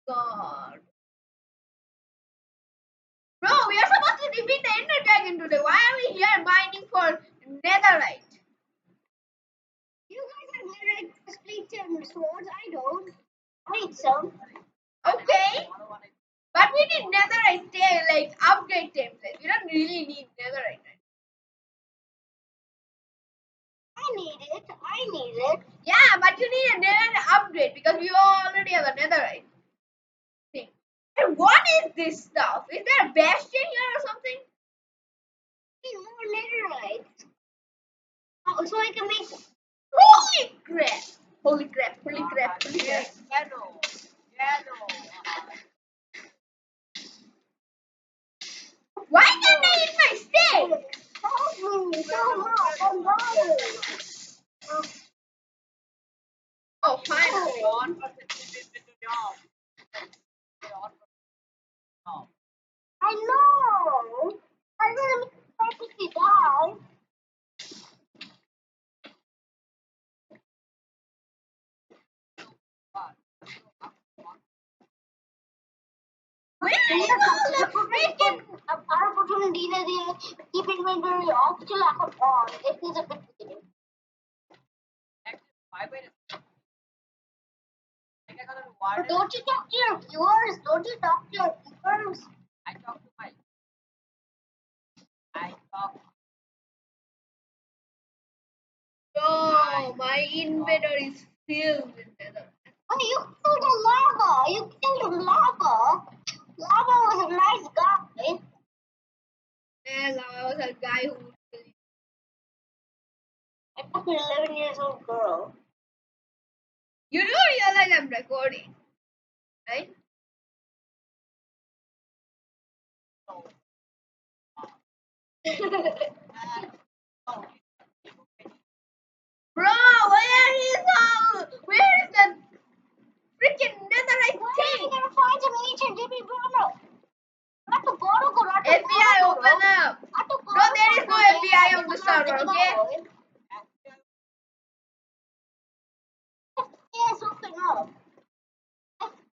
God. Bro, we are supposed to defeat the Ender Dragon today. Why are we here mining for netherite? You guys have netherite splits and swords. I don't. I need some. Okay. But we need netherite like upgrade templates. We don't really need netherite. I need it. I need it. Yeah, but you need a netherite upgrade because we already have a netherite thing. And what is this stuff? Is there a bastion here or something? I need more netherite. Oh, so I can make. Holy crap! Holy crap! Holy crap! Holy crap! Yellow. Why can't I eat my steak? Help me! So much! I'm dying! Oh, finally. I know! I'm gonna practically die. Where is all the freaking... Our opportunity to keep inventory off till I have on. It is a bit beginning. But don't you talk to your viewers? Don't you talk to your viewers? I talk to my. I talk. Oh, my inventory is filled with nether. Oh, you killed the lava! You killed the lava! Lava was a nice guy. And I was a guy who would kill you. I took an 11 years old girl. You do realize I'm recording, right? Bro, where is the freaking netherite Where are thing? we gonna find some ancient Jimmy Bruno? Not to borrow go, not to FBI, borrow, open up. not to Bro, there is no FBI on the server, okay? Yes, open up.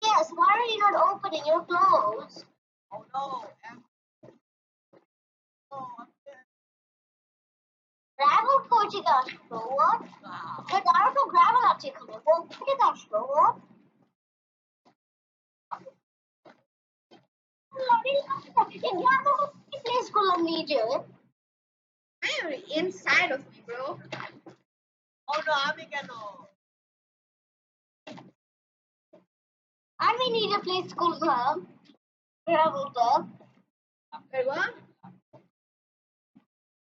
Yes, why are you not opening? You're closed. Oh no. Oh, Gravel coaching us, bro. What? But I don't know gravel actually coming. Well, coaching us, bro. What? Place could need it. I am inside of me, bro. oh no, Amigano. And we need a place called gravel club. Wait, what?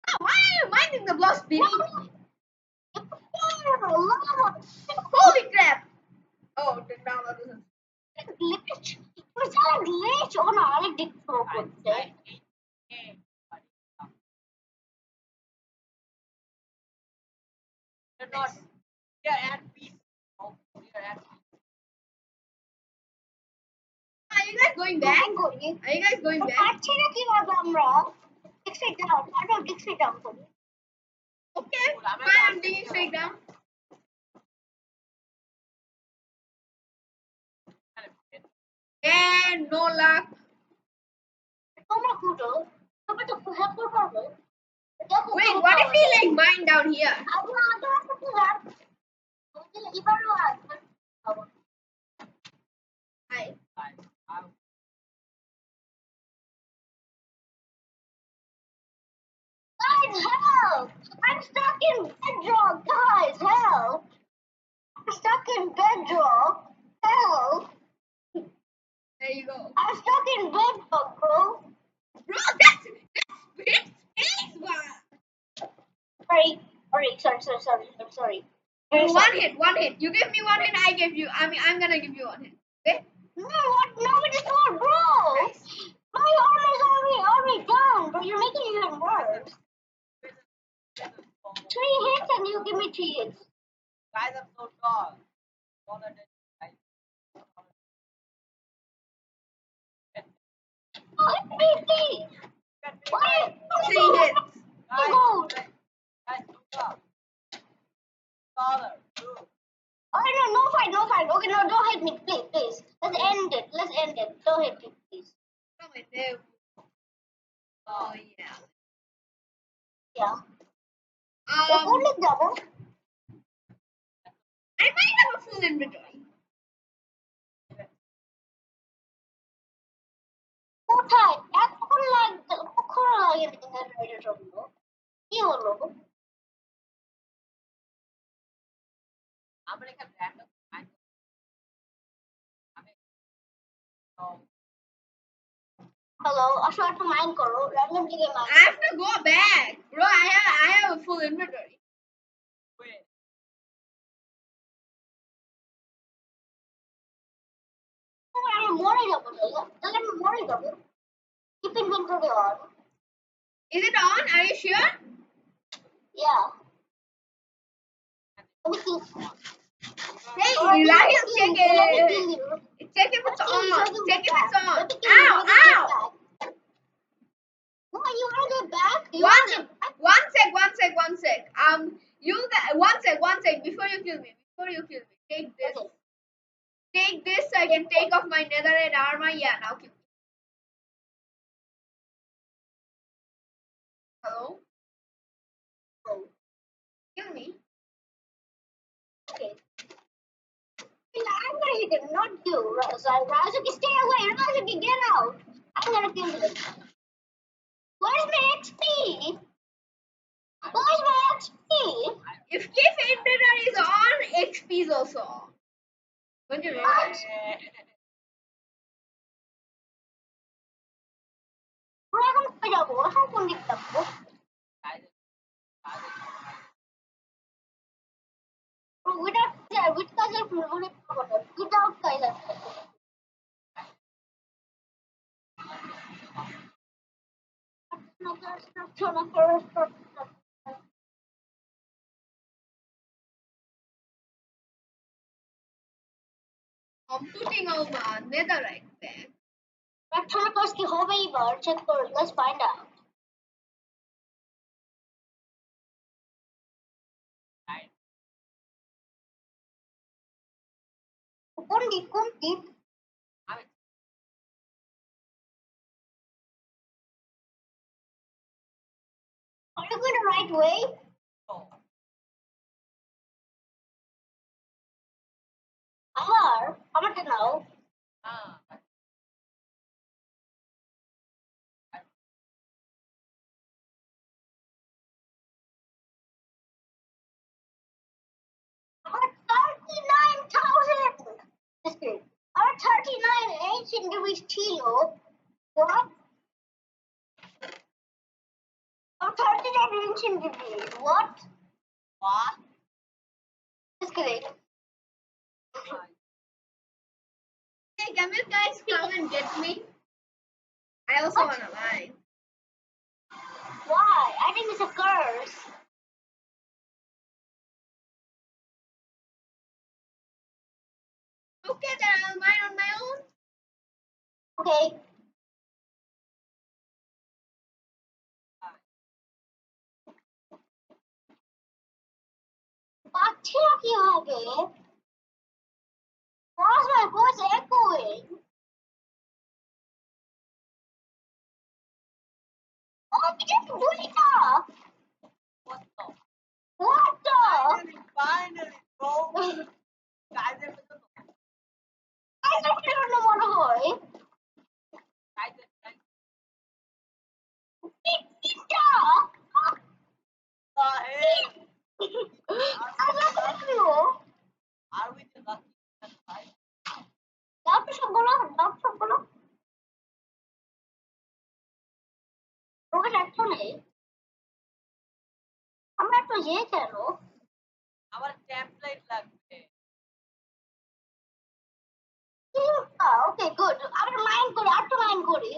Oh, why are you mining the blocks beneath me? Holy crap! Oh, now that doesn't. Glitch. Was that a glitch? Oh no, I did so good. They're not. They're at peace. Oh, they're at peace. Are you guys going back? Are you guys going back? Dig straight down. I don't dig straight down for me. Okay, fine, I'm digging straight down. And no luck. Wait, what if we like mine down here? Hi. Guys, help! I'm stuck in bedrock, guys, help! I'm stuck in bedrock, help! There you go. I'm stuck in bedrock, bro. Bro, that's big space bar. Sorry. One hit. You give me one hit, I give you. I'm gonna give you one hit. Okay? No, it's not, bro. Nice. My armor is already down, but you're making it even worse. 3 hits and you give me 3 hits. Guys, I'm so tall. Taller than guys. Oh, hit me. What? 3 hits. Guys, look up. Taller. Oh, no fight. Okay, no, don't hit me, please. Let's end it. let's end it. Don't hit it, please. Come on, there. Oh yeah. Yeah. Only double. I might have a full inventory. কোথায় এতক্ষণ লাগবে কখন লাগে এটার জন্য কি হলো আমরা এখানে random হ্যালো আসো একটু মাইন্ড করো র্যান্ডম দিকে I have to go back, bro. I have a full inventory. wait. আমি মরে যাবো তাহলে আমি মরে যাবো keep inventory on Is it on? Are you sure? Yeah let me see Hey, Rahil, check it. Check if it's on. Check if it's on. Ow, ow. What, you wanna get back? One sec. One sec. Before you kill me. Take this. Okay. Take this so I can take off my netherite armor. Yeah, now kill me. Hello? Kill me. Okay. I'm gonna hit him, not you. Razuki, stay away. Razuki, get out. I'm gonna kill him. Where's my XP? Where's my XP? If Cliff inventory is on, XP is also on. Don't you realize? Where am I going to go? How can we go? Without Kailash. I'm putting all my netherite back. Electronic की हो गई बार check करो. Let's find out. कौन दी? Are you going the right way? I'm not know. Our 39,000. Just kidding. Our 39 ancient degrees kilo. What? Our 39 ancient degrees. What? What? Just kidding. Hey, can you guys come and get me? I also What? wanna mine. Why? I think it's a curse. Okay, then I'll mine on my own. Okay. পাচ্ছি না কিভাবে? Why is my voice echoing? Oh, we just do it now. What the? What the? Finally, bro. Guys, I don't know what to do. Pizza! I love you. Are we the lucky guys? Doctor Shabolo. রোগের একটা নেই আমরা একটা কেন আমার template লাগবে okay good আমরা mind করি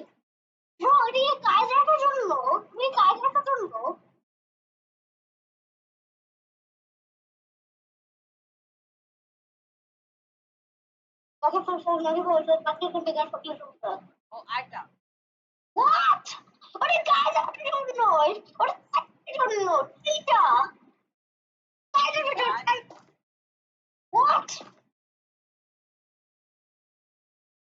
ব্রো এদিকে কাজ রাখার জন্য তুমি কাজ রাখার জন্য ওকে ফোন লাগে বলছো পাঠিয়ে কোন জায়গায় সব কিছু ও আইটা What? ওরে কাজ রাখার জন্য ওরে কাজের জন্য এটা কাজের জন্য What?